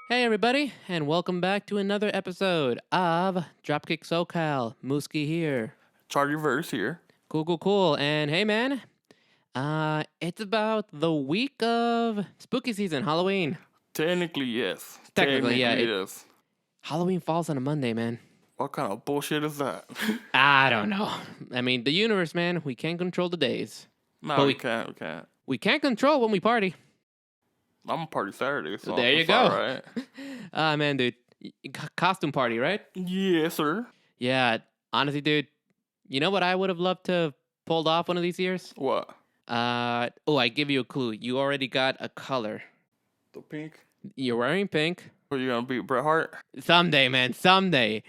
Hey, everybody, and welcome back to another episode of Dropkick SoCal. Mooski here. Charlie Verse here. Cool. And hey, man, it's about the week of spooky season, Halloween. Technically, yes. Technically, yeah, yes. Halloween falls on a Monday, man. What kind of bullshit is that? I don't know. I mean, the universe, man, we can't control the days. No, But we can't. We can't control when we party. I'm a party Saturday, so There you it's go. all right. Man, dude, costume party, right? Yes, sir. Yeah, honestly, dude, you know what I would have loved to have pulled off one of these years? What? I give you a clue. You already got a color. The pink? You're wearing pink. Are you gonna beat Bret Hart? Someday, man. Someday.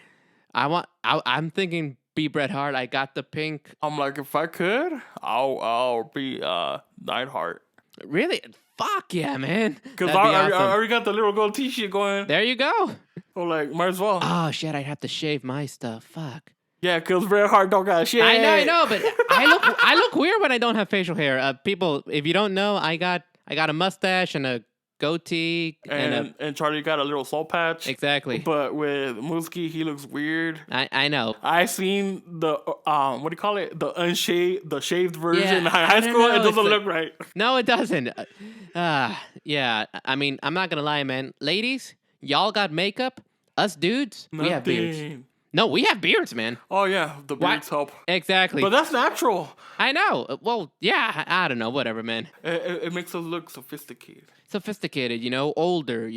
I'm thinking be Bret Hart. I got the pink. I'm like, if I could, I'll be Neidhart. Really? Fuck yeah, man. Because That'd be I awesome. already got the little gold t-shirt going. There you go. So like, might as well. Oh shit, I'd have to shave my stuff. Fuck. Yeah, because Bret Hart don't got shit. I know, but I look weird when I don't have facial hair. People, if you don't know, I got a mustache and a goatee And Charlie got a little soul patch. exactly. But with Mooski, he looks weird. I know. I seen the what do you call it? The shaved version Yeah, in high I don't school. know, It doesn't it's look right. No, it doesn't. Yeah. I mean, I'm not gonna lie, man. Ladies, y'all got makeup. Us dudes, we have beards. Nothing. No, we have beards, man. Oh yeah, the Why- beards help. Exactly. But that's natural. I know. Well, yeah. I don't know. Whatever, man. It makes us look sophisticated. Sophisticated, older,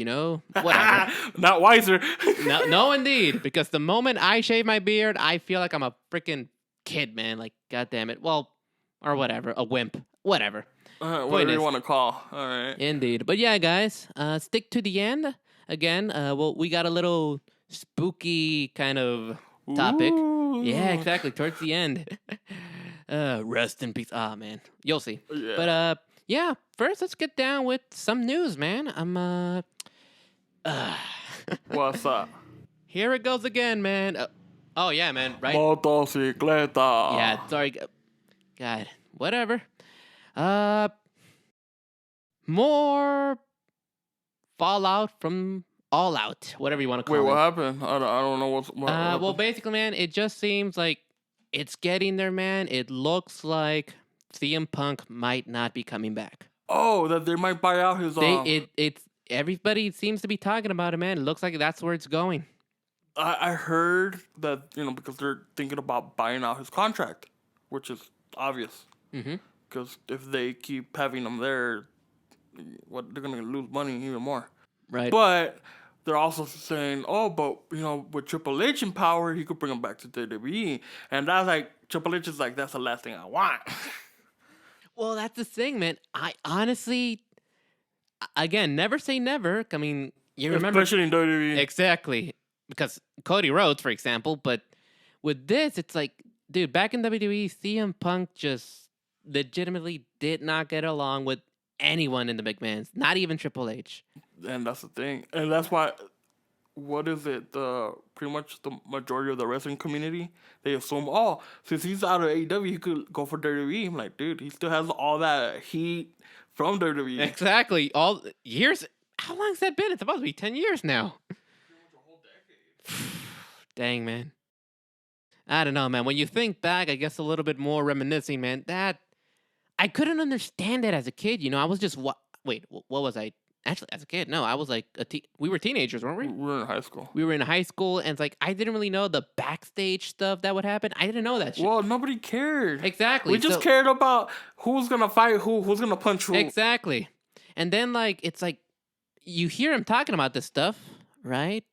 whatever. Not wiser. No, indeed. Because the moment I shave my beard, I feel like I'm a freaking kid, man. Like, goddamn it. Well, or whatever, a wimp, whatever. Whatever you want to call. All right. Indeed. But yeah, guys, stick to the end. Again, we got a little spooky kind of topic. Ooh. Yeah, exactly. Towards the end. Rest in peace. Ah, man. You'll see. Yeah. But, yeah, first let's get down with some news, man. What's up? Here it goes again, man. Oh, yeah, man. Right? Motocicleta. Yeah, sorry. God, whatever. More fallout from All Out, whatever you want to call Wait, it. what happened? I don't know what Well, happened. basically, man, it just seems like it's getting there, man. It looks like CM Punk might not be coming back. Oh, that they might buy out his. It's everybody seems to be talking about it, man. It looks like that's where it's going. I heard that because they're thinking about buying out his contract, which is obvious. Mm-hmm. Because if they keep having him there, they're gonna lose money even more. Right. But they're also saying, with Triple H in power, he could bring him back to WWE, and that's like Triple H is like, that's the last thing I want. Well, that's the thing, man. I honestly, again, never say never. I mean, you remember Especially in WWE. exactly because Cody Rhodes, for example. But with this, it's like, dude, back in WWE, CM Punk just legitimately did not get along with anyone in the McMahons, not even Triple H. And that's the thing, and that's why. What is it? Pretty much the majority of the wrestling community, they assume, since he's out of AEW, he could go for WWE. I'm like, dude, he still has all that heat from WWE. Exactly. All years. How long's that been? It's supposed to be 10 years now. Dang, man. I don't know, man. When you think back, I guess a little bit more reminiscing, man. That I couldn't understand it as a kid. I was just wait. What was I? Actually, as a kid, no, I was like we were teenagers, weren't we? We were in high school. We were in high school, and it's like I didn't really know the backstage stuff that would happen. I didn't know that shit. Well, nobody cared. Exactly. We just cared about who's gonna fight who's gonna punch who. Exactly. And then it's like you hear him talking about this stuff, right?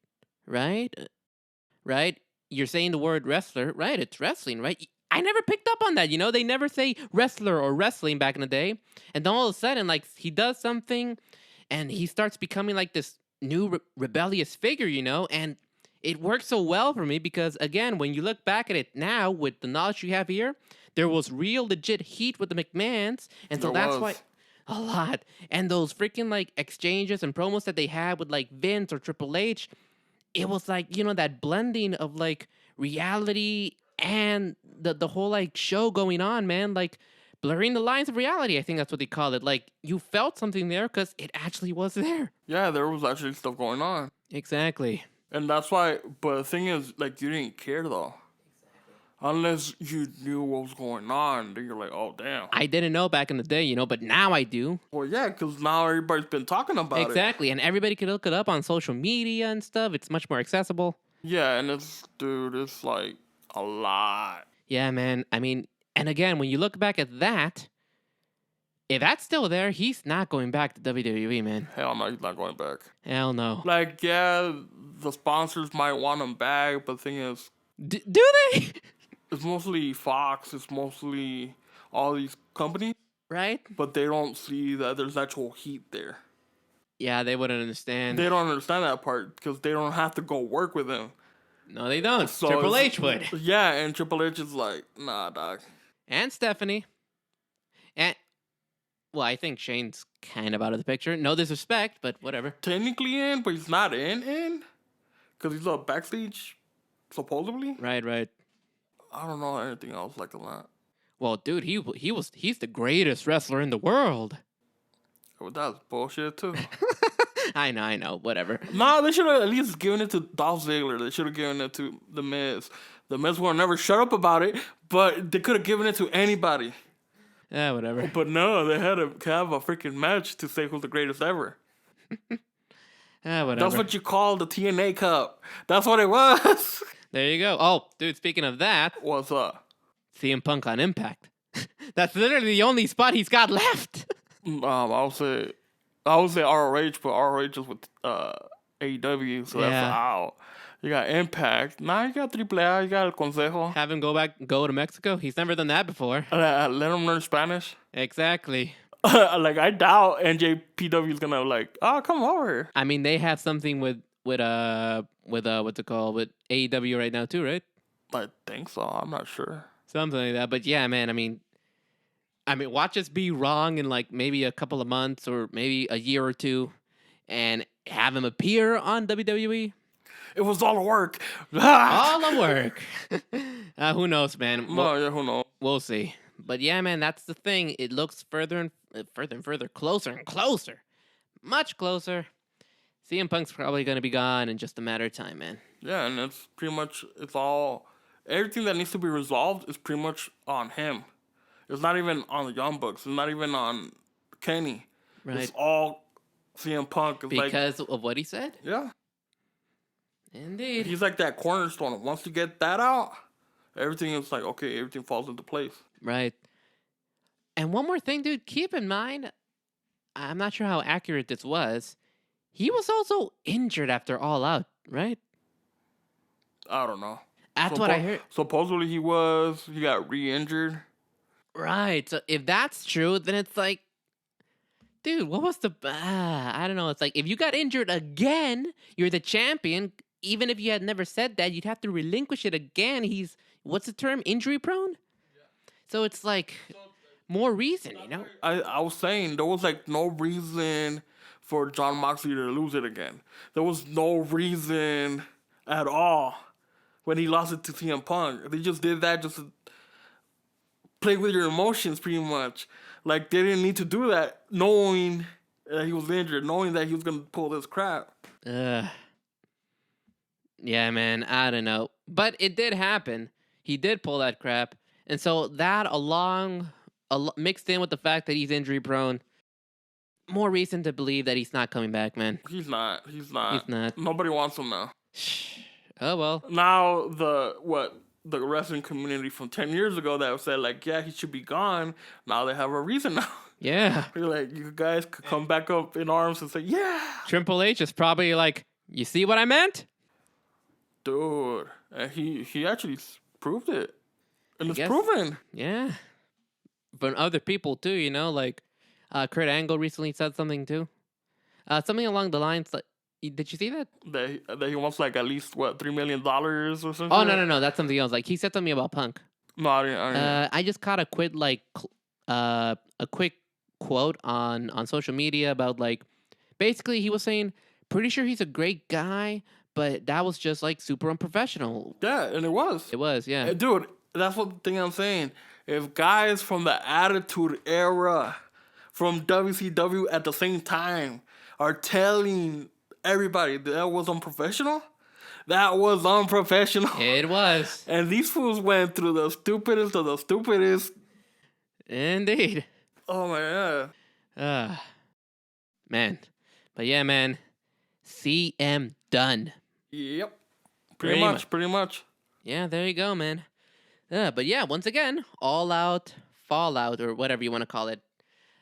Right? You're saying the word wrestler, right? It's wrestling, right? I never picked up on that. They never say wrestler or wrestling back in the day. And then all of a sudden, he does something and he starts becoming like this new rebellious figure, and it works so well for me because, again, when you look back at it now with the knowledge you have here, there was real legit heat with the McMahons. And so that's why a lot. And those freaking exchanges and promos that they had with Vince or Triple H, it was that blending of reality and the whole show going on, man. blurring the lines of reality. I think that's what they call it. Like you felt something there because it actually was there. Yeah, there was actually stuff going on. Exactly. And that's why, but the thing is, like, you didn't care though. Unless you knew what was going on, then you're like, oh, damn. I didn't know back in the day, but now I do. Well, yeah, because now everybody's been talking about it. Exactly. And everybody can look it up on social media and stuff. It's much more accessible. Yeah, and it's like a lot. Yeah, man. I mean, and again, when you look back at that, if that's still there, he's not going back to WWE, man. Hell no, he's not going back. Hell no. Like, yeah, the sponsors might want him back, but the thing is, Do they? it's mostly Fox, it's mostly all these companies, Right? but they don't see that there's actual heat there. Yeah, they wouldn't understand. They don't understand that part because they don't have to go work with him. No, they don't. So Triple it's- H would. Yeah, and Triple H is like, nah, dog. And Stephanie. And, well, I think Shane's kind of out of the picture. No disrespect, but whatever. Technically in, but he's not in. Because he's a backstage, supposedly. Right. I don't know anything else like that. Well, dude, he's the greatest wrestler in the world. But that's bullshit, too. I know, whatever. Nah, they should have at least given it to Dolph Ziggler. They should have given it to The Miz. The Miz will never shut up about it, but they could have given it to anybody. Yeah, whatever. But no, they had to have a freaking match to say who's the greatest ever. Whatever. That's what you call the TNA Cup. That's what it was. There you go. Oh, dude, speaking of that, What's up? CM Punk on Impact. That's literally the only spot he's got left. I would say ROH, but ROH is with AEW, so that's Yeah. out. You got Impact. Now you got AAA. You got El Consejo. Have him go to Mexico. He's never done that before. Let him learn Spanish. Exactly. Like, I doubt NJPW is gonna come over. I mean, they have something with what's it called, with AEW right now too, right? I think so. I'm not sure. Something like that. But yeah, man. I mean, watch us be wrong in like maybe a couple of months or maybe a year or two, and have him appear on WWE. It was all a work. All the work. Who knows, man? Who knows? We'll see. But yeah, man, that's the thing. It looks further and further, closer and closer, much closer. CM Punk's probably going to be gone in just a matter of time, man. Yeah, and it's pretty much, everything that needs to be resolved is pretty much on him. It's not even on the Young Bucks. It's not even on Kenny. Right. It's all CM Punk. It's Because of what he said? Yeah. Indeed. He's like that cornerstone. Once you get that out, everything is like, okay, everything falls into place. Right. And one more thing, dude, keep in mind, I'm not sure how accurate this was. He was also injured after All Out, right? I don't know. That's what I heard. Supposedly he got re-injured. Right. So if that's true, then it's like, dude, what was the... I don't know. It's like, if you got injured again, you're the champion. Even if you had never said that, you'd have to relinquish it again. He's, what's the term? Injury prone? Yeah. So it's like, more reason, you know? I was saying, there was like no reason for Jon Moxley to lose it again. There was no reason at all when he lost it to CM Punk. They just did that just to play with your emotions, pretty much. Like, they didn't need to do that, knowing that he was injured, knowing that he was going to pull this crap. Yeah, man, I don't know. But it did happen. He did pull that crap. And so that mixed in with the fact that he's injury prone, more reason to believe that he's not coming back, man. He's not. He's not. Nobody wants him now. Oh, well. Now, the wrestling community from 10 years ago that said, like, yeah, he should be gone, now they have a reason now. Yeah. They're like, you guys could come back up in arms and say, yeah. Triple H is probably like, you see what I meant? Dude. And he actually proved it. And it's guess. proven. Yeah. From other people, too, you know, like Kurt Angle recently said something, too. Something along the lines, like, did you see that? That he wants, like, at least, $3 million or something? Oh, no. That's something else. Like, he said something about Punk. No, I didn't. I just caught a quick quote on social media about, like, basically he was saying, pretty sure he's a great guy, but that was just, like, super unprofessional. Yeah, and it was. It was, yeah. Dude, that's what the thing I'm saying. if guys from the Attitude Era, from WCW at the same time, are telling everybody that was unprofessional, that was unprofessional. It was. And these fools went through the stupidest of the stupidest. Indeed. Oh my god. Man. But yeah, man. CM done. Yep. Pretty much. Yeah, there you go, man. But yeah, once again, all out, fallout, or whatever you want to call it.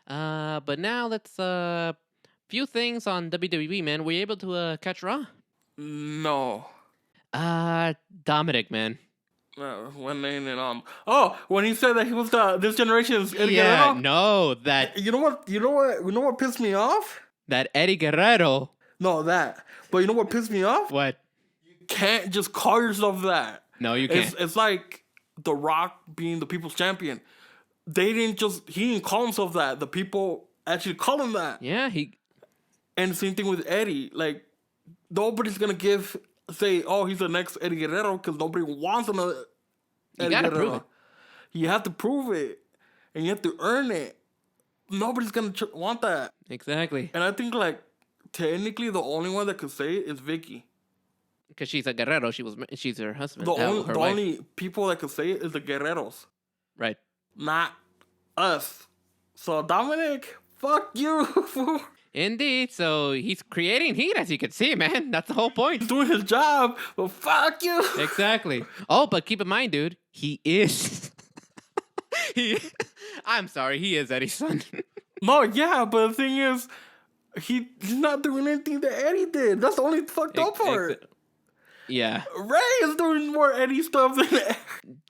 But now let's few things on WWE, man. Were you able to catch Raw? No. Dominic, man. When when he said that he was this generation's Eddie Yeah, Guerrero. no, that You know what pissed me off? Eddie Guerrero. No, that. But you know what pissed me off? What? Can't just call yourself that. No, you can't. It's like The Rock being the people's champion. He didn't call himself that. The people actually call him that. Yeah, And the same thing with Eddie. Like, nobody's gonna say, oh, he's the next Eddie Guerrero, because nobody wants him. You gotta prove it. You have to prove it, and you have to earn it. Nobody's gonna want that. Exactly. And I think, like, technically the only one that could say it is Vicky. Because she's a Guerrero, she's her husband. The Her wife. only people that could say it is the Guerreros, Right. not us. So Dominic, fuck you. Indeed. So he's creating heat, as you can see, man. That's the whole point. He's doing his job, but fuck you. Exactly. Oh, but keep in mind, dude, he is. I'm sorry, he is Eddie's son. No, yeah, but the thing is, he's not doing anything that Eddie did. That's the only fucked up part. Yeah. Ray is doing more Eddie stuff than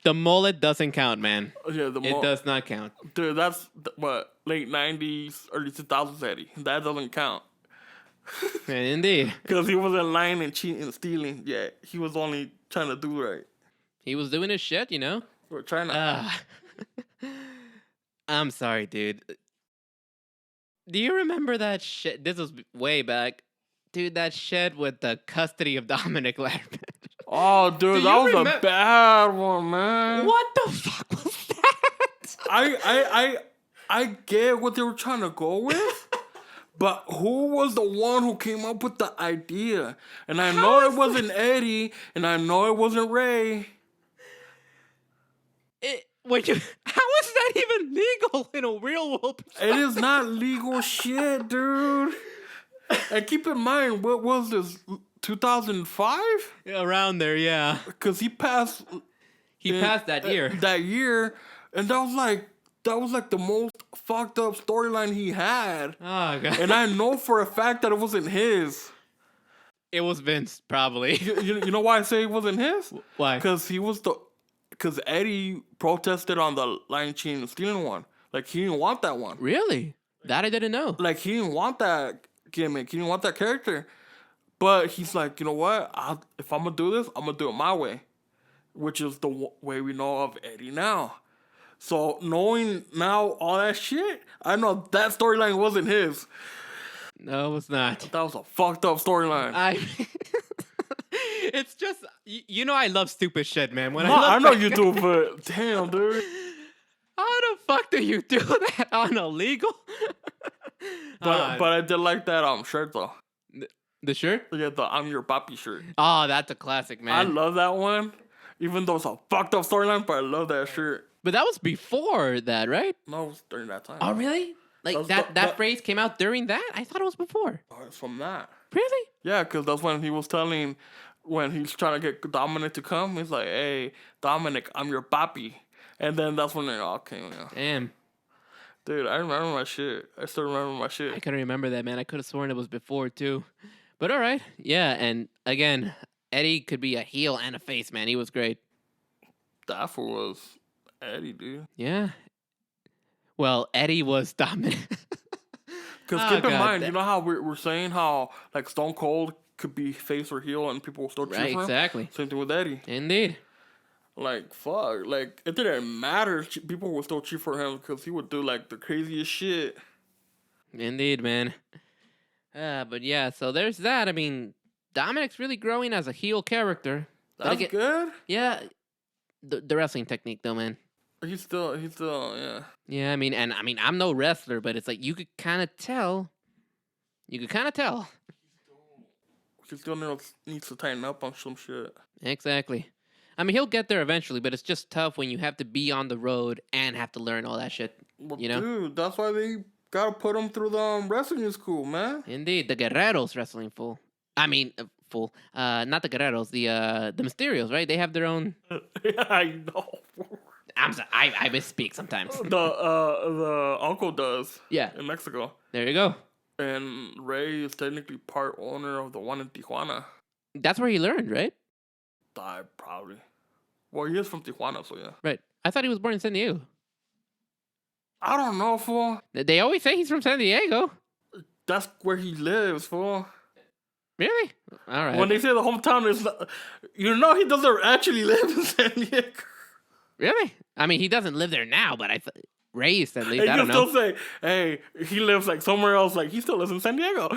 The mullet doesn't count, man. Yeah, It does not count. Dude, that's what, late 90s, early 2000s Eddie. That doesn't count. Indeed. Because he wasn't lying and cheating and stealing. Yeah, he was only trying to do right. He was doing his shit, you know? We're trying to. I'm sorry, dude. Do you remember that shit? This was way back. Dude, that shit with the custody of Dominic Letterman. Oh, dude, that was a bad one, man. What the fuck was that? I get what they were trying to go with, but who was the one who came up with the idea? And I know it wasn't Eddie, and I know it wasn't Ray. How is that even legal in a real world? It is not legal shit, dude. And keep in mind, what was this, 2005? Around there, yeah. Because he passed. He passed that year. That year, and that was like the most fucked up storyline he had. Oh god. And I know for a fact that it wasn't his. It was Vince, probably. You know why I say it wasn't his? Why? Because Eddie protested on the line chain and stealing one. Like, he didn't want that one. Really? That I didn't know. Like, he didn't want that gimmick. He didn't want that character. But he's like, you know what? If I'm going to do this, I'm going to do it my way. Which is the way we know of Eddie now. So, knowing now all that shit, I know that storyline wasn't his. No, it was not. That was a fucked up storyline. It's just, you know I love stupid shit, man. I know you do, but damn, dude. How the fuck do you do that on illegal? But I did like that shirt, though. The shirt? Yeah, the I'm Your Papi shirt. Oh, that's a classic, man. I love that one. Even though it's a fucked up storyline, but I love that shirt. But that was before that, right? No, it was during that time. Oh, really? Like that phrase came out during that? I thought it was before. Oh, it's from that. Really? Yeah, because that's when he was telling, when he's trying to get Dominic to come, he's like, hey, Dominic, I'm your papi. And then that's when they all came. Yeah. Damn. Dude, I remember my shit. I still remember my shit. I couldn't remember that, man. I could have sworn it was before, too. But all right. Yeah, and again, Eddie could be a heel and a face, man. He was great. That fool was Eddie, dude. Yeah. Well, Eddie was Dominic. Because keep in mind, you know how we're saying how, like, Stone Cold could be face or heel and people will still cheer for him? Exactly. Same thing with Eddie. Indeed. Like, fuck. Like, it didn't matter. People would still cheer for him because he would do, like, the craziest shit. Indeed, man. But yeah, so there's that. I mean, Dominic's really growing as a heel character. That's good. Yeah. The wrestling technique, though, man. he's still, yeah. Yeah, I mean, I'm no wrestler, but it's like you could kind of tell. You could kind of tell. He still needs to tighten up on some shit. Exactly. I mean, he'll get there eventually, but it's just tough when you have to be on the road and have to learn all that shit. Well, You know? dude, that's why they gotta put him through the wrestling school, man. Indeed, the Guerreros wrestling full. I mean, full. Not the Guerreros, the Mysterios, right? They have their own. Yeah, I know. I'm sorry, I misspeak sometimes. The uncle does. Yeah. In Mexico. There you go. And Ray is technically part owner of the one in Tijuana. That's where he learned, right? Probably. Well, he is from Tijuana, so yeah. Right. I thought he was born in San Diego. I don't know, fool. They always say he's from San Diego. That's where he lives, fool. Really? All right. When they say the hometown is, you know, he doesn't actually live in San Diego. Really? I mean, he doesn't live there now, but raised at least. And I you don't know. still say, hey, he lives like somewhere else. Like, he still lives in San Diego.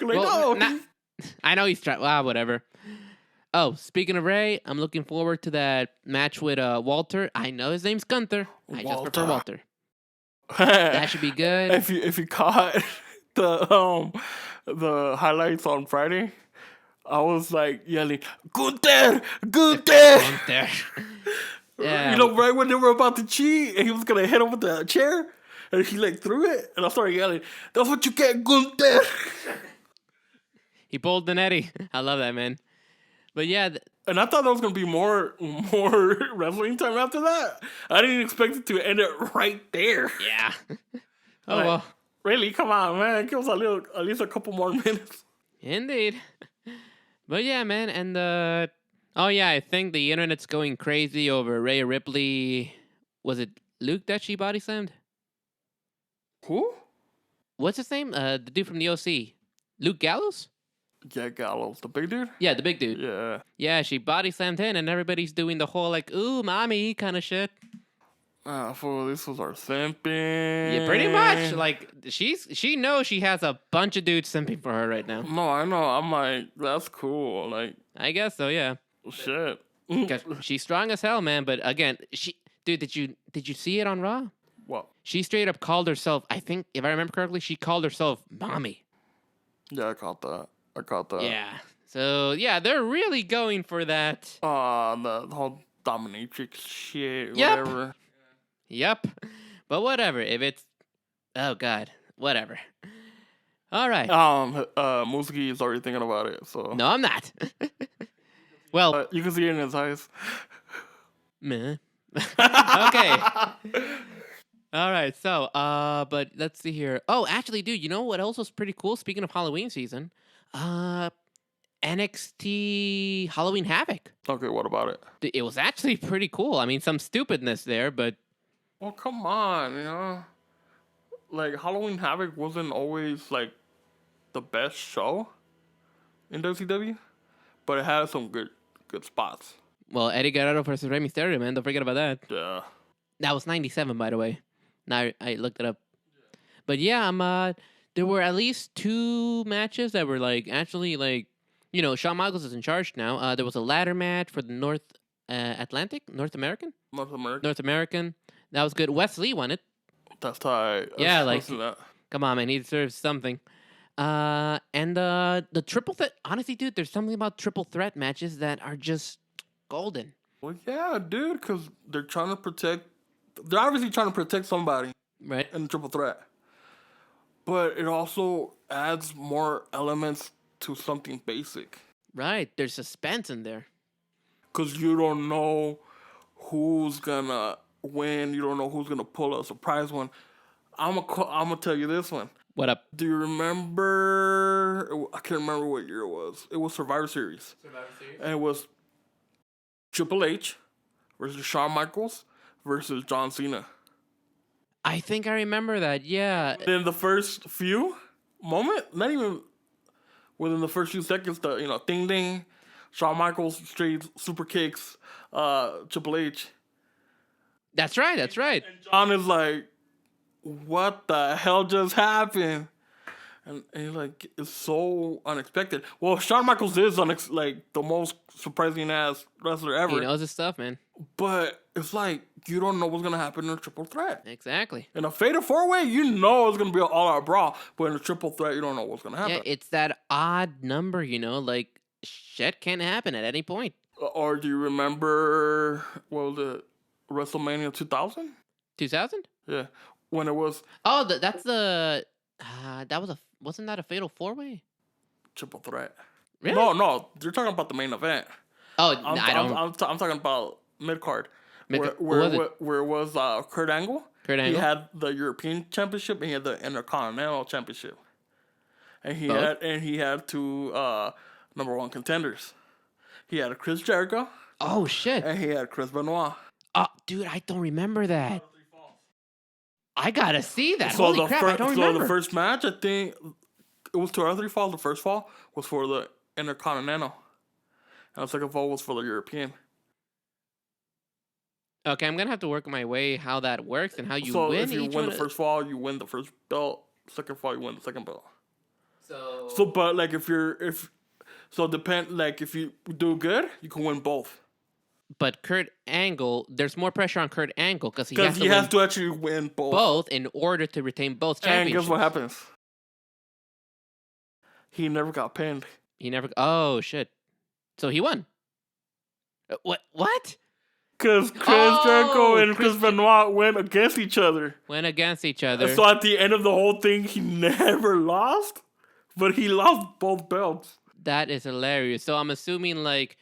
Like, Well, no. I know he's trying. Well, whatever. Oh, speaking of Ray, I'm looking forward to that match with Walter. I know his name's Gunther. I just prefer Walter. That should be good. If you caught the highlights on Friday, I was like yelling, Gunther! Gunther. Yeah. You know, right when they were about to cheat, and he was gonna hit him with the chair, and he like threw it, and I started yelling, "That's what you get, Gunther!" He pulled the Eddie. I love that, man. But yeah. And I thought there was gonna be more wrestling time after that. I didn't expect it to end it right there. Yeah. Oh, like, well. Really? Come on, man. Give us at least a couple more minutes. Indeed. But yeah, man. And oh yeah, I think the internet's going crazy over Rhea Ripley. Was it Luke that she body slammed? Who? What's his name? The dude from the OC. Luke Gallows? Yeah, Gallows. The big dude? Yeah, the big dude. Yeah. Yeah, she body slammed him, and everybody's doing the whole, like, ooh, mommy kind of shit. Fool, this was our simping. Yeah, pretty much. Like, she knows she has a bunch of dudes simping for her right now. No, I know. I'm like, that's cool. Like, I guess so, yeah. Shit. 'Cause she's strong as hell, man. But again, dude, did you see it on Raw? What? She straight up called herself, I think, if I remember correctly, she called herself mommy. Yeah, I caught that. Yeah. So, yeah, they're really going for that. The whole dominatrix shit, Yep. whatever. Yep. But whatever. If it's... Oh, God. Whatever. All right. Musuki is already thinking about it, so... No, I'm not. Well... you can see it in his eyes. Meh. Okay. All right, so, but let's see here. Oh, actually, dude, you know what else was pretty cool? Speaking of Halloween season, NXT Halloween Havoc. Okay, what about it? It was actually pretty cool. I mean, some stupidness there, but... Well, come on, you know? Like, Halloween Havoc wasn't always, like, the best show in WCW, but it had some good spots. Well, Eddie Guerrero versus Rey Mysterio, man. Don't forget about that. Yeah. That was 97, by the way. Now I looked it up. But yeah, there were at least 2 matches that were, like, actually, like, you know, Shawn Michaels is in charge now. There was a ladder match for the North American? North American. That was good. Wes Lee won it. That's tight. Yeah, like, come on, man. He deserves something. And the triple threat, honestly, dude, there's something about triple threat matches that are just golden. Well, yeah, dude, because they're obviously trying to protect somebody. Right. In the triple threat. But it also adds more elements to something basic. Right. There's suspense in there. Because you don't know who's going to win. You don't know who's going to pull a surprise one. I'm gonna tell you this one. What up? Do you remember? I can't remember what year it was. It was Survivor Series. And it was Triple H versus Shawn Michaels versus John Cena. I think I remember that, yeah. In the first few moments, not even within the first few seconds, ding ding, Shawn Michaels straight super kicks, Triple H. That's right. And John is like, what the hell just happened? and like it's so unexpected. Well, Shawn Michaels is like the most surprising ass wrestler He ever, knows his stuff, man. but it's like you don't know what's gonna happen in a triple threat. Exactly. In a fatal four way, you know it's gonna be an all out brawl, but in a triple threat, you don't know what's gonna Yeah, happen. it's that odd number, like shit can happen at any point. Or do you remember what was it, WrestleMania 2000? 2000? Yeah, when it was Oh, that's the that was a wasn't that a fatal four-way? triple threat. Really? No, you're talking about the main event. Oh, I'm I don't. I'm talking about mid card, What was it? where it was Kurt Angle. Kurt He Angle? had the European Championship and he had the Intercontinental Championship, and Both? he had two number one contenders. He had Chris Jericho Oh shit! and he had Chris Benoit. Oh, dude, I don't remember that. I gotta see that. So Holy crap! I don't remember. the first match, I think it was 2 out of 3 falls. The first fall was for the Intercontinental, and the second fall was for the European. Okay, I'm gonna have to work my way how that works and how you So win if you each win one. the first fall, you win the first belt. Second fall, you win the second belt. So So, but like if you do good, you can win both. but Kurt Angle, there's more pressure on Kurt Angle because he has to He win has to actually win both. both in order to retain both And championships. guess what happens? He never got pinned. He never. Oh shit! So he won. What? What? Because Chris Oh, Jericho and Chris Chris Benoit went against each other. Went against each other. So at the end of the whole thing, he never lost, but he lost both belts. That is hilarious. So I'm assuming like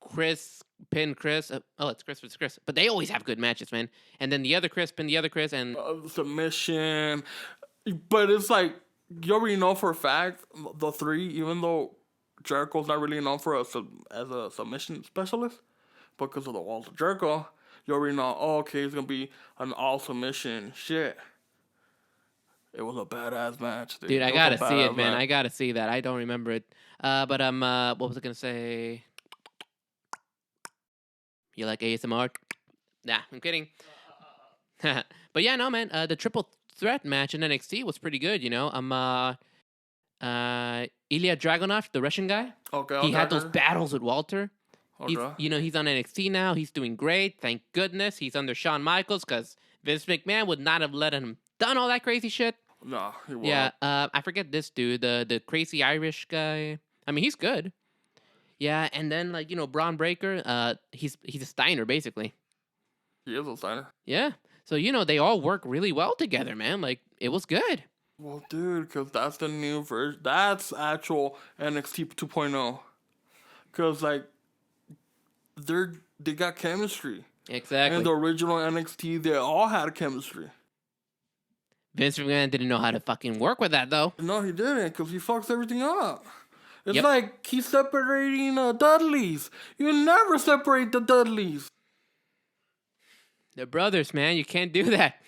Chris pinned Chris. It's Chris versus Chris. But they always have good matches, man. And then the other Chris pinned the other Chris, and Submission. But it's like, you already know for a fact, the three, even though Jericho's not really known for as a submission specialist, because of the Walls of Jericho, you already know, oh, okay, it's going to be an all submission shit. It was a badass match, dude. dude, I gotta see it, man. Match. I gotta see that. I don't remember it. But what was I gonna say? You like ASMR? Nah, I'm kidding. But yeah, no, man. The triple threat match in NXT was pretty good. Ilya Dragunov, the Russian guy. Okay, He had those battles with Walter. Okay. He's on NXT now. He's doing great. Thank goodness. He's under Shawn Michaels because Vince McMahon would not have let him done all that crazy shit. No, he won't. Yeah, I forget this dude, the crazy Irish guy. I mean, he's good. Yeah, and then Braun Breaker, he's a Steiner basically. He is a Steiner. Yeah, so they all work really well together, man. Like it was good. Well, dude, because that's the new version. That's actual NXT 2.0. Because like they got chemistry. Exactly. And the original NXT, they all had chemistry. Vince McMahon didn't know how to fucking work with that though. No, he didn't, because he fucks everything up. It's Yep. like he's separating Dudleys. You never separate the Dudleys. They're brothers, man. You can't do that.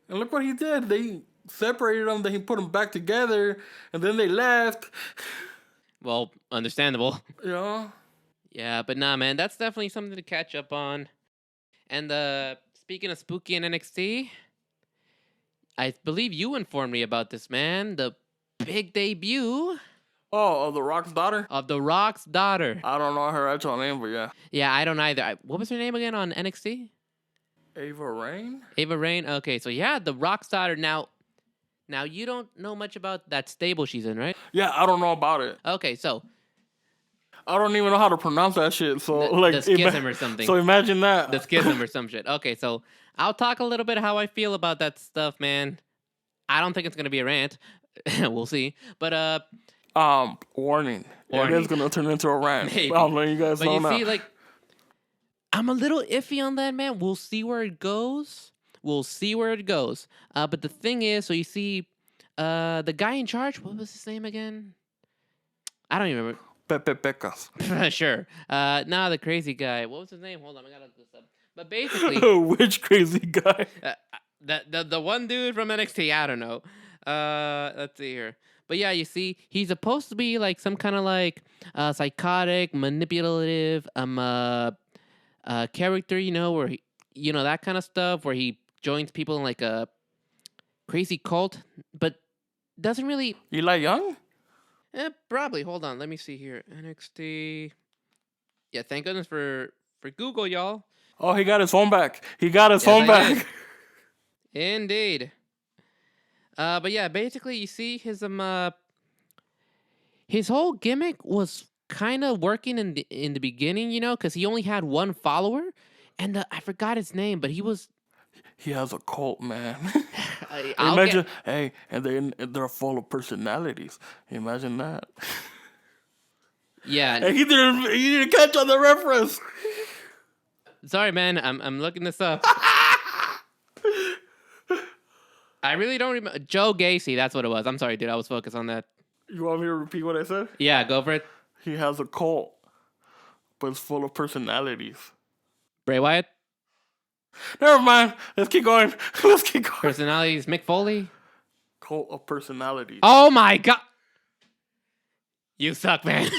And look what he did. They separated them, then he put them back together, and then they left. Well, understandable. You know? Yeah, but nah, man, that's definitely something to catch up on. And speaking of spooky and NXT, I believe you informed me about this, man. The big debut Oh, The Rock's daughter? of The Rock's daughter. I don't know her actual name, but yeah. Yeah, I don't either. What was her name again on NXT? Ava Rain? Ava Rain. Okay, so yeah, The Rock's daughter. Now you don't know much about that stable she's in, right? Yeah, I don't know about it. Okay, so I don't even know how to pronounce that shit. So the schism or something. So imagine that. The schism or some shit. Okay, so I'll talk a little bit how I feel about that stuff, man. I don't think it's gonna be a rant. We'll see. But Warning. Warning. It is gonna turn into a rant. Maybe. I'll let you guys but know you now. see, like, I'm a little iffy on that, man. We'll see where it goes. But the thing is, so you see, the guy in charge. What was his name again? I don't even remember. Pepe Pecas. Sure. Nah, the crazy guy. What was his name? Hold on, I gotta look this up. But basically, Which crazy guy? the one dude from NXT. I don't know. Let's see here. But yeah, you see, he's supposed to be like some kind of like psychotic, manipulative character. Where that kind of stuff, where he joins people in like a crazy cult. But doesn't really. Eli Young? Probably. Hold on. Let me see here. NXT. Yeah. Thank goodness for Google, y'all. Oh, he got his phone back. He got his Yes, phone I back. did. Indeed. But yeah, basically, you see his whole gimmick was kind of working in the beginning, you know, because he only had one follower, and I forgot his name, but he was. He has a cult, man. I'll Imagine, get. hey, and they're full of personalities. Imagine that. Yeah. And he didn't catch on the reference. Sorry, man. I'm looking this up. I really don't remember. Joe Gacy, that's what it was. I'm sorry, dude. I was focused on that. You want me to repeat what I said? Yeah, go for it. He has a cult, but it's full of personalities. Bray Wyatt. Never mind. Let's keep going. Let's keep going. Personalities. Mick Foley. Cult of personalities. Oh my god. You suck, man.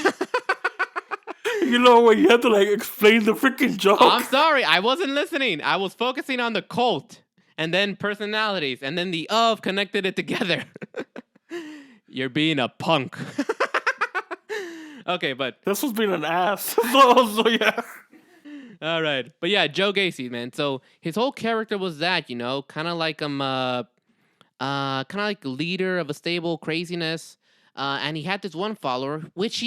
You know what? You have to like explain the freaking joke. I'm sorry. I wasn't listening. I was focusing on the cult and then personalities and then the of connected it together. You're being a punk. Okay, but This was being an ass. So yeah. all right. But yeah, Joe Gacy, man. So his whole character was that, you know, kind of like kind of like a leader of a stable craziness. And he had this one follower, which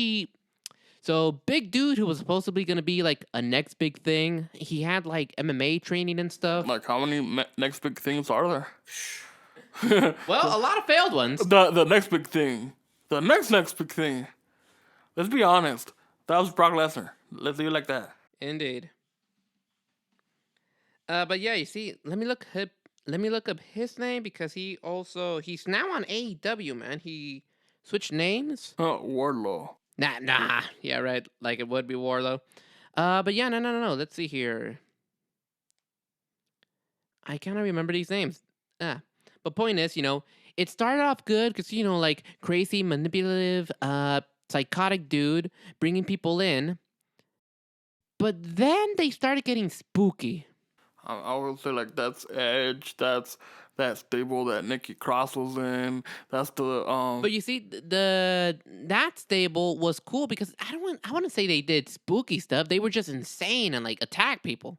so big dude who was supposedly gonna be like a next big thing. He had like MMA training and stuff. Like how many next big things are there? Well, a lot of failed ones. The next big thing. The next big thing. Let's be honest. That was Brock Lesnar. Let's leave it like that. Indeed. But yeah, you see, let me look up his name because he's now on AEW, man. He switched names. Wardlow. Nah. Yeah, right. Like it would be Warlow. But yeah, no. Let's see here. I cannot remember these names. But point is, you know, it started off good because, you know, like crazy, manipulative, psychotic dude bringing people in. But then they started getting spooky. I would say like that's Edge. That's that stable that Nikki Cross was in. That's the But you see, that stable was cool because I want to say they did spooky stuff. They were just insane and like attack people.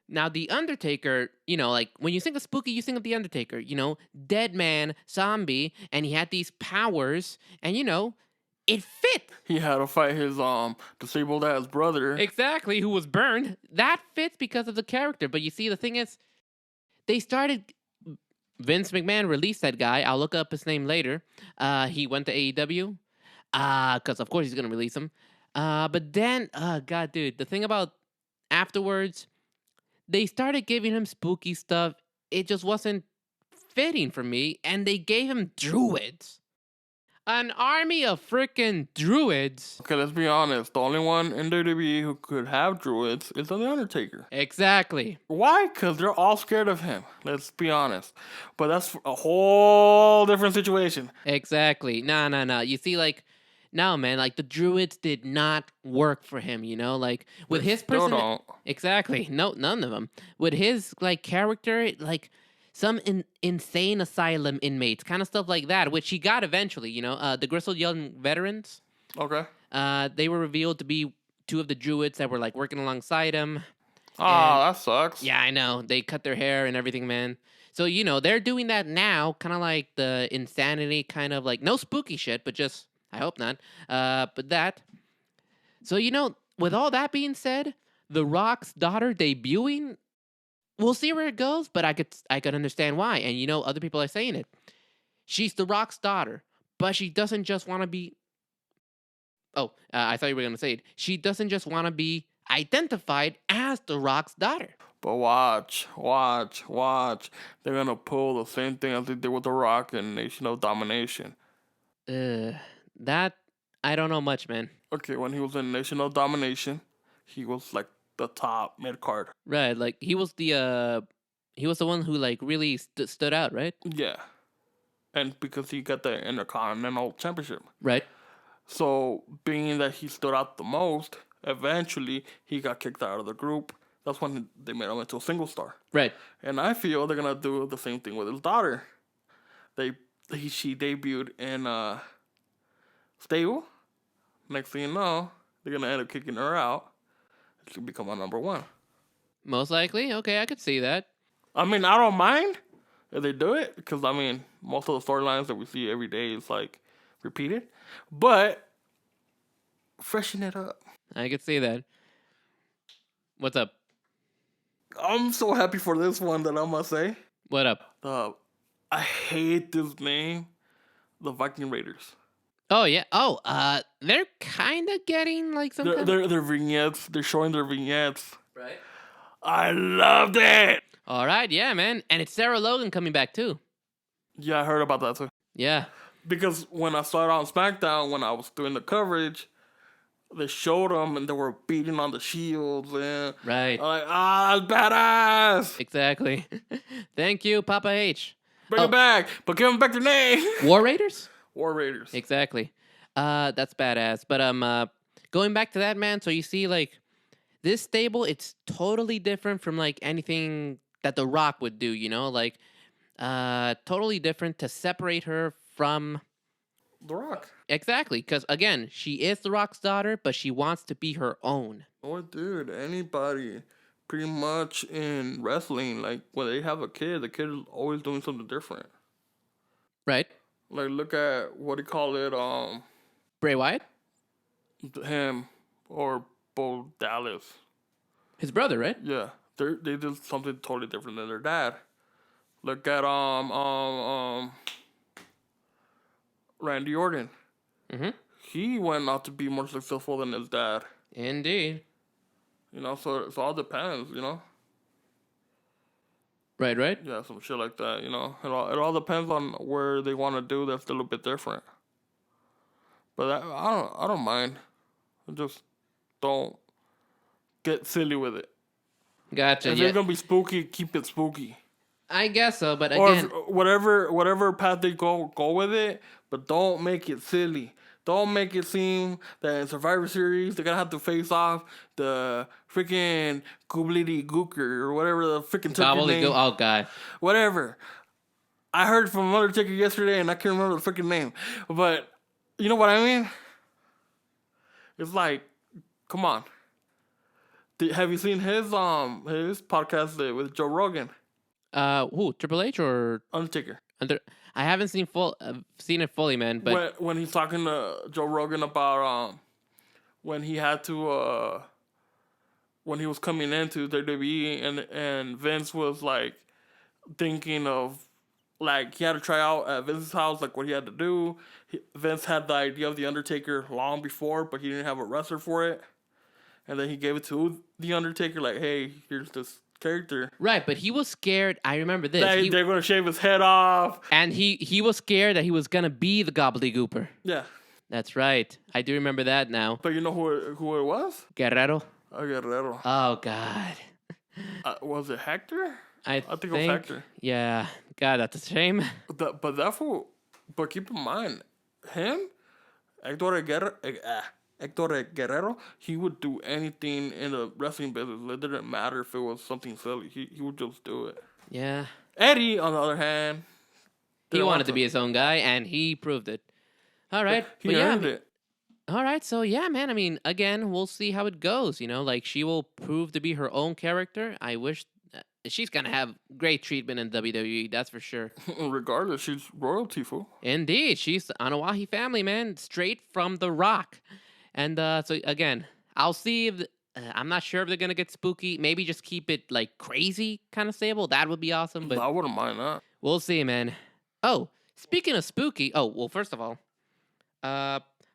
Now the Undertaker, you know, like when you think of spooky, you think of the Undertaker. You know, dead man, zombie, and he had these powers, and you know, it fit he had to fight his disabled ass brother. exactly who was burned. That fits because of the character. But you see, the thing is, they started. Vince McMahon released that guy. I'll look up his name later. He went to AEW. Because of course he's gonna release him. But then, God, dude, the thing about afterwards, they started giving him spooky stuff. It just wasn't fitting for me, and they gave him druids. An army of freaking druids. Okay, let's be honest. The only one in WWE who could have druids is The Undertaker. Exactly. Why? Because they're all scared of him. Let's be honest. But that's a whole different situation. Exactly. No. You see, like, no, man, like the druids did not work for him, you know? Like with his Still person. don't. Exactly. No, none of them. With his like character, like some insane asylum inmates, kind of stuff like that, which he got eventually, you know, the Gristle Young veterans. Okay. They were revealed to be two of the druids that were like working alongside him. Ah, that sucks. Yeah, I know. They cut their hair and everything, man. So, you know, they're doing that now, kind of like the insanity, kind of like no spooky shit, but just, I hope not. But that. So, you know, with all that being said, The Rock's daughter debuting, we'll see where it goes, but I could understand why. And, you know, other people are saying it. She's The Rock's daughter, but she doesn't just want to be. Oh, I thought you were going to say it. She doesn't just want to be identified as The Rock's daughter. But watch. They're gonna pull the same thing as they did with The Rock in Nation of Domination. That I don't know much, man. Okay, when he was in Nation of Domination, he was like the top mid card. Right, like he was the one who like really stood out, right? Yeah, and because he got the Intercontinental Championship. Right. So being that he stood out the most, eventually he got kicked out of the group. That's when they made him into a single star. Right. And I feel they're gonna do the same thing with his daughter. They she debuted in stable. Next thing you know, they're gonna end up kicking her out. She'll become a number one. Most likely. Okay, I could see that. I mean, I don't mind if they do it because I mean, most of the storylines that we see every day is like repeated, but freshen it up. I could see that. What's up? I'm so happy for this one that I must say. What up? I hate this name, the Viking Raiders. Oh yeah. Oh, they're kind of getting like some. Their vignettes. They're showing their vignettes. Right. I loved it. All right, yeah, man, and it's Sarah Logan coming back too. Yeah, I heard about that too. Yeah. Because when I saw it on SmackDown, when I was doing the coverage, they showed them and they were beating on the shields and Right. I'm like, badass. Exactly. Thank you, Papa H. Bring it back, but give them back their name. War Raiders. War Raiders. Exactly. That's badass. But going back to that, man. So you see, like, this stable, it's totally different from like anything that The Rock would do. You know, like, totally different to separate her from The Rock. Exactly, because again, she is The Rock's daughter, but she wants to be her own. Oh, dude, anybody pretty much in wrestling, like when they have a kid, the kid is always doing something different. Right. Like, look at what do you call it? Bray Wyatt, Him or Bo Dallas. his brother, right? Yeah, they did something totally different than their dad. Look at Randy Orton. Mm-hmm. He went out to be more successful than his dad. Indeed. You know, so it all depends. You know. Right. Right. Yeah, some shit like that. You know, it all depends on where they want to do. That's a little bit different. But I don't mind. Just don't get silly with it. Gotcha. If Yeah. you're gonna be spooky, keep it spooky. I guess so, but Or again, whatever path they go with it, but don't make it silly. Don't make it seem that in Survivor Series they're gonna have to face off the freaking Gooblety Gooker or whatever the freaking turkey name. oh god. Whatever. I heard from Undertaker yesterday and I can't remember the freaking name, but you know what I mean? It's like, come on. Have you seen his podcast with Joe Rogan? Who? Triple H or Undertaker. I haven't seen seen it fully, man. But When he's talking to Joe Rogan about when he had to when he was coming into WWE and Vince was like thinking of like he had to try out at Vince's house like what he had to do. Vince had the idea of the Undertaker long before, but he didn't have a wrestler for it. And then he gave it to the Undertaker like, hey, here's this character. right, but he was scared. I remember this. They're gonna shave his head off. And he was scared that he was gonna be the gobbledygooper. Yeah. That's right. I do remember that now. But you know who it was? Guerrero. Guerrero. Oh God. Was it Hector? I think it was Hector. Yeah. God, that's a shame. But keep in mind, him, Hector Guerrero, he would do anything in the wrestling business. It didn't matter if it was something silly. He would just do it. Yeah. Eddie, on the other hand, He wanted to be his own guy, and he proved it. All right. He earned it. All right. So, yeah, man. I mean, again, we'll see how it goes. You know, like she will prove to be her own character. I wish she's going to have great treatment in WWE. That's for sure. Regardless, she's royalty, fool. Indeed. She's the Anoa'i family, man. Straight from The Rock. And so, again, I'll see if I'm not sure if they're going to get spooky. Maybe just keep it like crazy kind of stable. That would be awesome. But I wouldn't mind that. we'll see, man. Oh, speaking of spooky. Oh, well, first of all,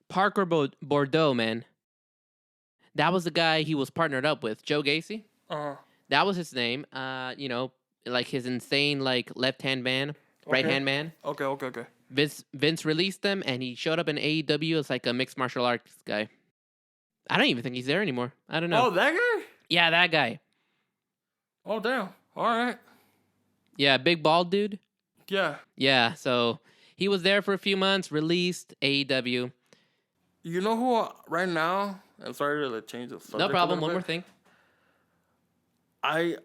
Parker Bordeaux, man. That was the guy he was partnered up with, Joe Gacy. That was his name. You know, like his insane, like left-hand man, right-hand man. Okay. Vince released them, and he showed up in AEW as like a mixed martial arts guy. I don't even think he's there anymore. I don't know. Oh, that guy? Yeah, that guy. Oh, damn. All right. Yeah, big bald dude. Yeah. Yeah, so he was there for a few months, released AEW. You know who right now? I'm sorry to change the subject. No problem. One bit. more thing. I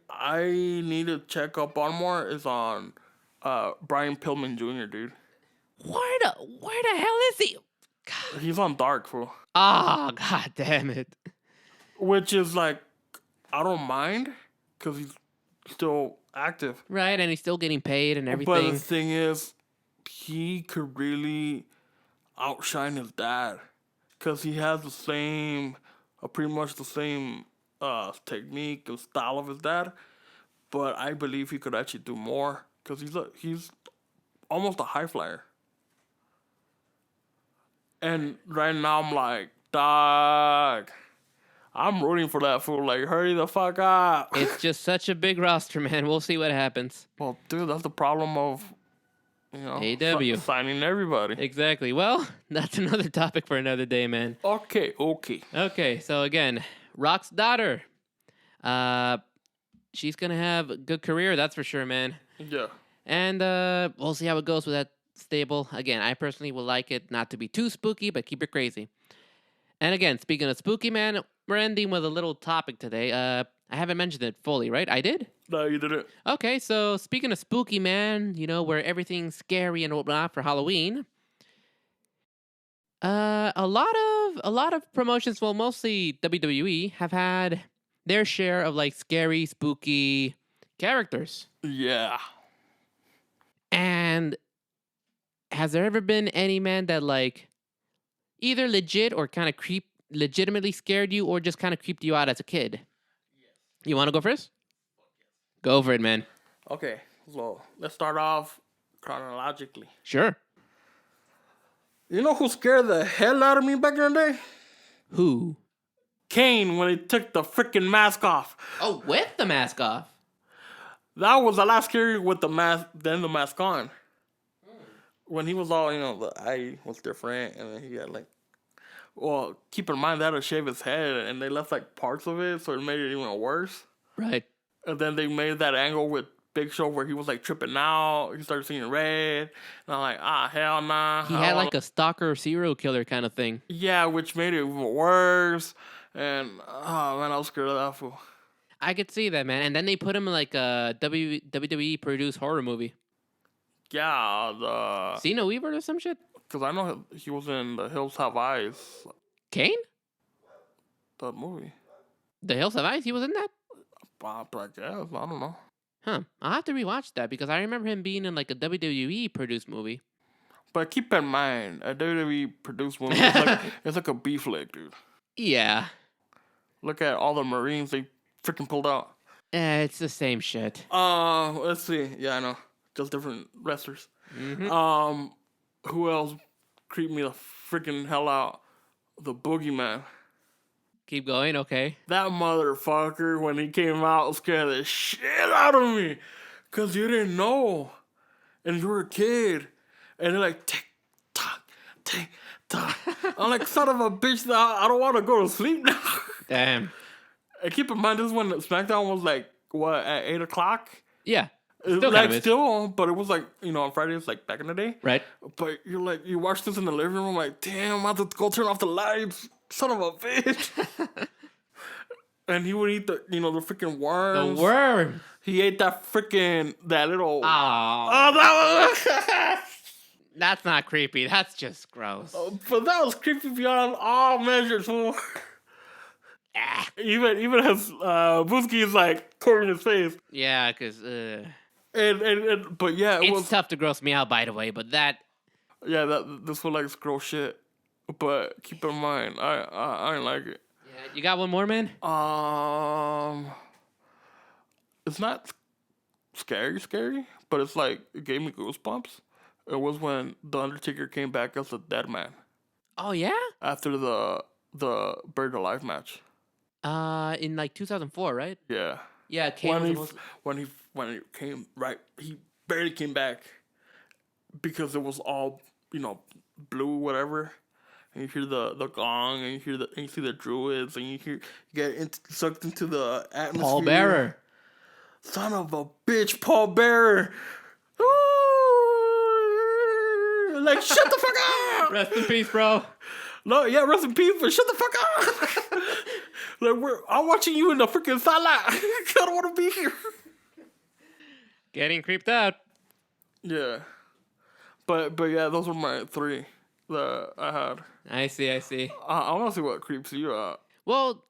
need to check up on more is on Brian Pillman Jr., dude. Where the hell is he? He's on dark, fool. Oh, god damn it. Which is like, I don't mind because he's still active. Right, and he's still getting paid and But the everything. thing is, he could really outshine his dad because he has the same, pretty much the same technique and style of his dad. But I believe he could actually do more because he's almost a high flyer. And right now I'm like, dog, I'm rooting for that fool. Like, hurry the fuck up. It's just such a big roster, man. We'll see what happens. Well, dude, that's the problem of, AEW. signing everybody. Exactly. Well, that's another topic for another day, man. Okay. Okay, so again, Rock's daughter. She's gonna have a good career, that's for sure, man. Yeah. And we'll see how it goes with that stable. Again, I personally would like it not to be too spooky, but keep it crazy. And again, speaking of spooky, man, we're ending with a little topic today. I haven't mentioned it fully, right? I did? No, you didn't. Okay, so speaking of spooky, man, where everything's scary and whatnot for Halloween. A lot of promotions, well, mostly WWE, have had their share of like scary, spooky characters. Yeah. And has there ever been any man that like either legit or kind of legitimately scared you or just kind of creeped you out as a kid? You want to go first? Go for it, man. Okay, so let's start off chronologically. Sure. You know who scared the hell out of me back in the day? Who? Kane, when he took the freaking mask off. Oh, with the mask off. That was a lot scarier with the mask than the mask on. When he was all, the eye was different, and then he had like, well, keep in mind they had to shave his head, and they left like parts of it, so it made it even worse. Right. And then they made that angle with Big Show where he was like tripping out. He started seeing red. And I'm like, hell nah. He had like a stalker serial killer kind of thing. Yeah, which made it even worse. And, oh man, I was scared of that fool. I could see that, man. And then they put him in like a WWE produced horror movie. Yeah, the... Cena Weaver or some shit? Because I know he was in The Hills Have Eyes. Kane? That movie. The Hills Have Eyes? He was in that? I guess. I don't know. Huh. I'll have to rewatch that because I remember him being in like a WWE produced movie. But keep in mind, a WWE produced movie, it's like a B flick, dude. Yeah. Look at all the Marines they freaking pulled out. It's the same shit. Let's see. Yeah, I know. Just different wrestlers. Mm-hmm. Who else creeped me the freaking hell out? The Boogeyman. Keep going, okay. That motherfucker, when he came out, scared the shit out of me. Because you didn't know. And you were a kid. And they're like, tick, tock, tick, tock. I'm like, son of a bitch, I don't want to go to sleep now. Damn. And keep in mind, this is when SmackDown was like, what, at 8 o'clock? Yeah. Still like, still, but it was like, on Fridays, like back in the day. Right. But you're like, you watch this in the living room, like, damn, I have to go turn off the lights. Son of a bitch. And he would eat the freaking worms. The worm. He ate that little. Oh, that was. That's not creepy. That's just gross. But that was creepy beyond all measures, fool. Even his Booski is like covering his face. Yeah, because and but yeah, it's tough to gross me out, by the way. But that. Yeah, this one likes gross shit. But keep in mind, I didn't like it. Yeah, you got one more, man? It's not scary, but it's like, it gave me goosebumps. It was when The Undertaker came back as a dead man. Oh, yeah? After the Buried Alive match. In like 2004, right? Yeah. Yeah, when he came, right, he barely came back because it was all, blue, whatever. And you hear the gong, and you see the druids, and you get sucked into the atmosphere. Paul Bearer. Son of a bitch, Paul Bearer. Like, shut the fuck up. Rest in peace, bro. No, yeah, rest in peace, but shut the fuck up. Like, I'm watching you in the freaking sala. I don't want to be here. Getting creeped out. Yeah. But yeah, those were my three that I had. I see, I see. I want to see what creeps you out. Well,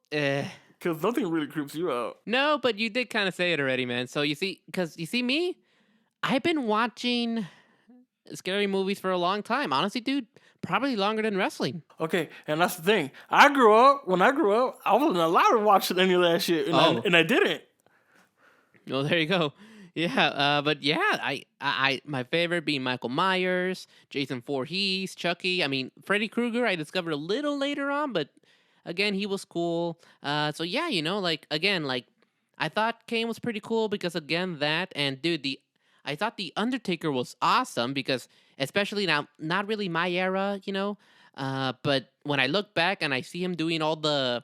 Because nothing really creeps you out. no, but you did kind of say it already, man. So you see, because you see me, I've been watching scary movies for a long time. Honestly, dude, probably longer than wrestling. Okay, and that's the thing. When I grew up, I wasn't allowed to watch any of that shit, and I didn't. Well, there you go. Yeah, but yeah, my favorite being Michael Myers, Jason Voorhees, Chucky. I mean, Freddy Krueger. I discovered a little later on, but again, he was cool. So yeah, like again, like I thought Kane was pretty cool because again that and dude, I thought the Undertaker was awesome because especially now, not really my era, but when I look back and I see him doing all the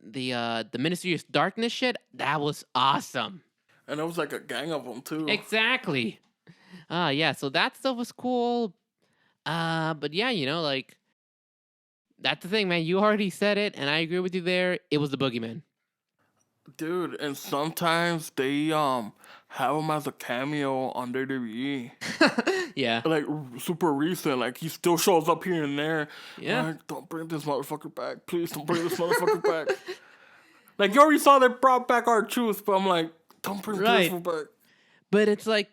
Ministry of Darkness shit, that was awesome. And there was like a gang of them too. Exactly. Yeah, so that stuff was cool. But yeah, like that's the thing, man. You already said it, and I agree with you there. It was the Boogeyman. Dude, and sometimes they have him as a cameo on WWE. Yeah. Like super recent, like he still shows up here and there. Yeah. Like, don't bring this motherfucker back, please. Don't bring this motherfucker back. Like you already saw they brought back R-Truth, but I'm like, don't bring this one back. But it's like,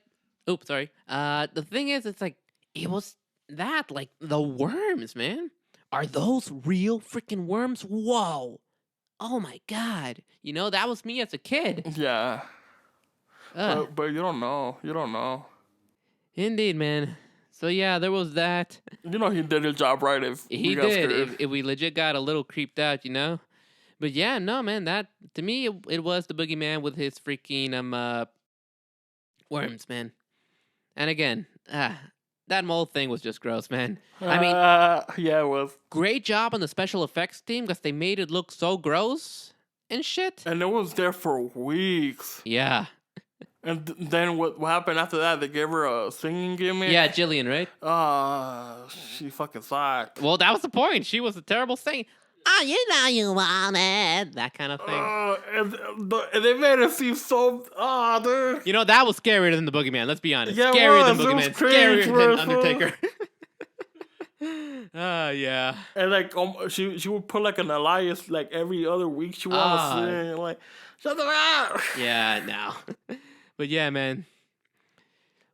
oops, sorry. The thing is, it's like it was that like the worms, man. Are those real freaking worms? Whoa. Oh my god. That was me as a kid. Yeah. But you don't know. You don't know. Indeed, man. So yeah, there was that. You know he did his job right if He got did. scared. If we legit got a little creeped out, But yeah, no, man. That to me, it was the Boogeyman with his freaking worms, man. And again, that mold thing was just gross, man. I mean, yeah, it was. Great job on the special effects team because they made it look so gross and shit. And it was there for weeks. Yeah. And then what happened after that? They gave her a singing gimmick. Yeah, Jillian, right? She fucking sucked. Well, that was the point. She was a terrible singer. Oh, you want it. That kind of thing. And they made it seem so... dude. That was scarier than the Boogeyman. Let's be honest. Yeah, Scarier than Boogeyman. Cringe, Scarier than Undertaker. Yeah. And like she would put like an Elias like every other week. She wanted to sing like shut the up. Yeah, no. But yeah, man.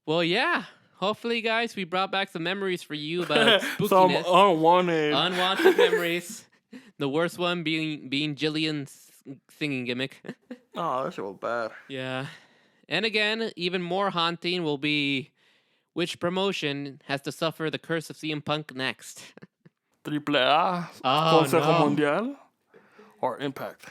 Well, yeah. Hopefully, guys, we brought back some memories for you about spookiness. Some unwanted memories. The worst one being Jillian's singing gimmick. Oh, that shit was bad. Yeah. And again, even more haunting will be which promotion has to suffer the curse of CM Punk next. AAA, Consejo Mundial, or Impact.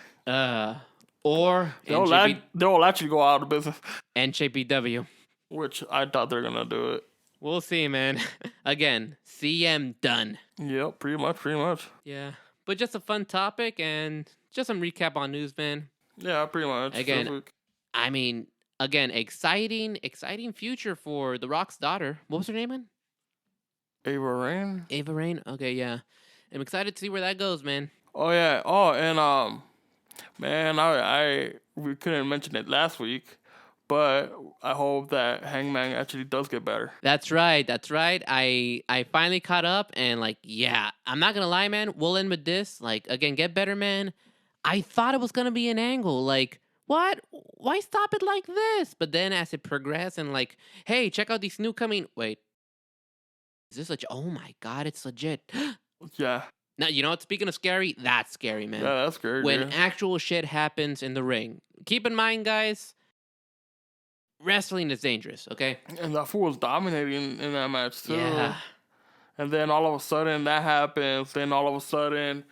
Or they'll actually go out of business. NJPW. Which I thought they're gonna do it. We'll see, man. Again, CM done. Yep, pretty much. Yeah. But just a fun topic and just some recap on news, man. Yeah, pretty much. Again, I mean, exciting future for The Rock's daughter. What was her name, man? Ava Raine. Ava Raine? Okay, yeah. I'm excited to see where that goes, man. Oh, yeah. Oh, and, man, we couldn't mention it last week, but I hope that Hangman actually does get better. That's right. I finally caught up and yeah, I'm not gonna lie, man. We'll end with this. Again, get better, man. I thought it was gonna be an angle. What? Why stop it like this? But then as it progressed and hey, check out these new coming. Wait, is this legit? Oh my god, it's legit. Yeah. Now, what? Speaking of scary, that's scary, man. Yeah, that's scary. When actual shit happens in the ring. Keep in mind, guys, wrestling is dangerous, okay? And that fool was dominating in that match, too. Yeah. And then all of a sudden that happens. Then all of a sudden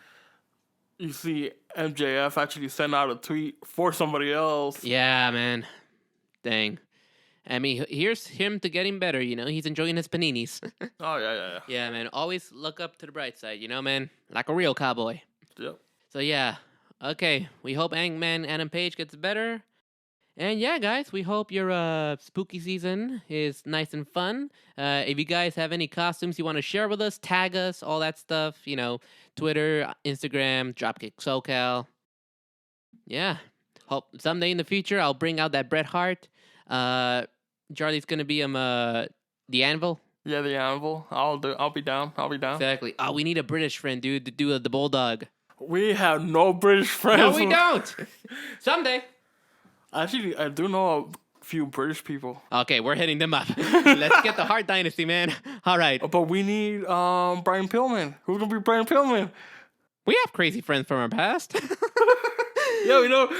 you see MJF actually send out a tweet for somebody else. Yeah, man. Dang. I mean, here's him to getting better, He's enjoying his paninis. Oh, yeah. Yeah, man. Always look up to the bright side, man? Like a real cowboy. Yep. So, yeah. Okay. We hope Hangman Adam Page gets better. And yeah, guys, we hope your spooky season is nice and fun. If you guys have any costumes you want to share with us, tag us, all that stuff, Twitter, Instagram, Dropkick SoCal. Yeah. Hope someday in the future I'll bring out that Bret Hart. Charlie's going to be the Anvil. Yeah, the anvil. I'll be down. I'll be down. Exactly. Oh, we need a British friend, dude, to do the bulldog. We have no British friends. No, we don't. Someday. Actually, I do know a few British people. Okay, we're hitting them up. Let's get the Hart Dynasty, man. All right. But we need Brian Pillman. Who's gonna be Brian Pillman? We have crazy friends from our past. Yeah, we know.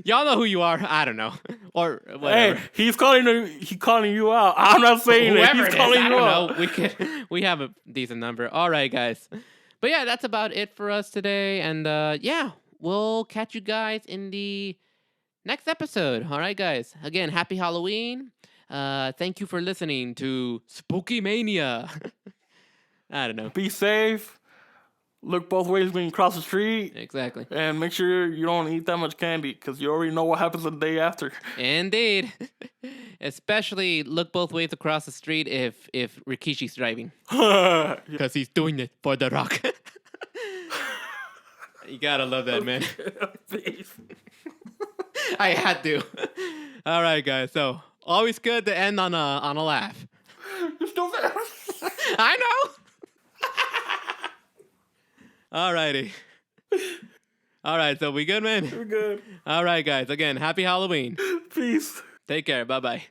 Y'all know who you are. I don't know. Or whatever. Hey, he's calling you out. I'm not saying that. Whoever He's it is, calling I you don't out. know. We have a decent number. All right, guys. But yeah, that's about it for us today. And yeah, we'll catch you guys in the next episode. All right, guys. Again, happy Halloween. Thank you for listening to Spookymania. I don't know. Be safe. Look both ways when you cross the street. Exactly. And make sure you don't eat that much candy because you already know what happens the day after. Indeed. Especially look both ways across the street if Rikishi's driving. Yeah. Because he's doing it for The Rock. You gotta love that, man. Peace. I had to. All right, guys. So always good to end on a laugh. You're still there. I know. Alrighty. All right, so we good, man? We're good. All right, guys. Again, happy Halloween. Peace. Take care. Bye-bye.